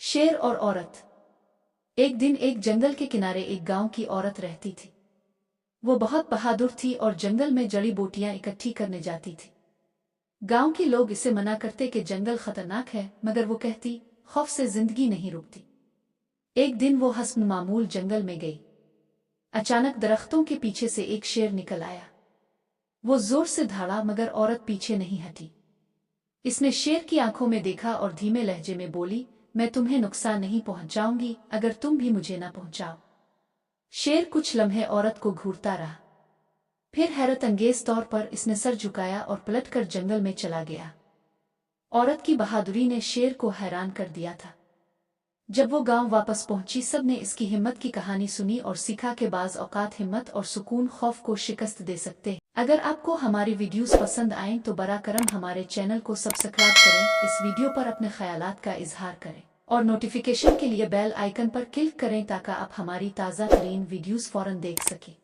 शेर और औरत। एक दिन एक जंगल के किनारे एक गांव की औरत रहती थी। वो बहुत बहादुर थी और जंगल में जड़ी बूटियां इकट्ठी करने जाती थी। गांव के लोग इसे मना करते कि जंगल खतरनाक है, मगर वो कहती, खौफ से जिंदगी नहीं रुकती। एक दिन वो हस्ब मामूल जंगल में गई। अचानक दरख्तों के पीछे से एक शेर निकल आया। वो जोर से धाड़ा, मगर औरत पीछे नहीं हटी। इसने शेर की आंखों में देखा और धीमे लहजे में बोली, मैं तुम्हें नुकसान नहीं पहुंचाऊंगी अगर तुम भी मुझे न पहुंचाओ। शेर कुछ लम्हे औरत को घूरता रहा। फिर हैरत अंगेज तौर पर इसने सर झुकाया और पलटकर जंगल में चला गया। औरत की बहादुरी ने शेर को हैरान कर दिया था। जब वो गांव वापस पहुंची, सब ने इसकी हिम्मत की कहानी सुनी और सीखा कि बाज़ औकात हिम्मत और सुकून खौफ को शिकस्त दे सकते हैं। अगर आपको हमारी वीडियोस पसंद आएं तो बरा करम हमारे चैनल को सब्सक्राइब करें, इस वीडियो पर अपने ख्यालात का इजहार करें और नोटिफिकेशन के लिए बेल आइकन पर क्लिक करें ताकि आप हमारी ताज़ा तरीन वीडियोस फौरन देख सकें।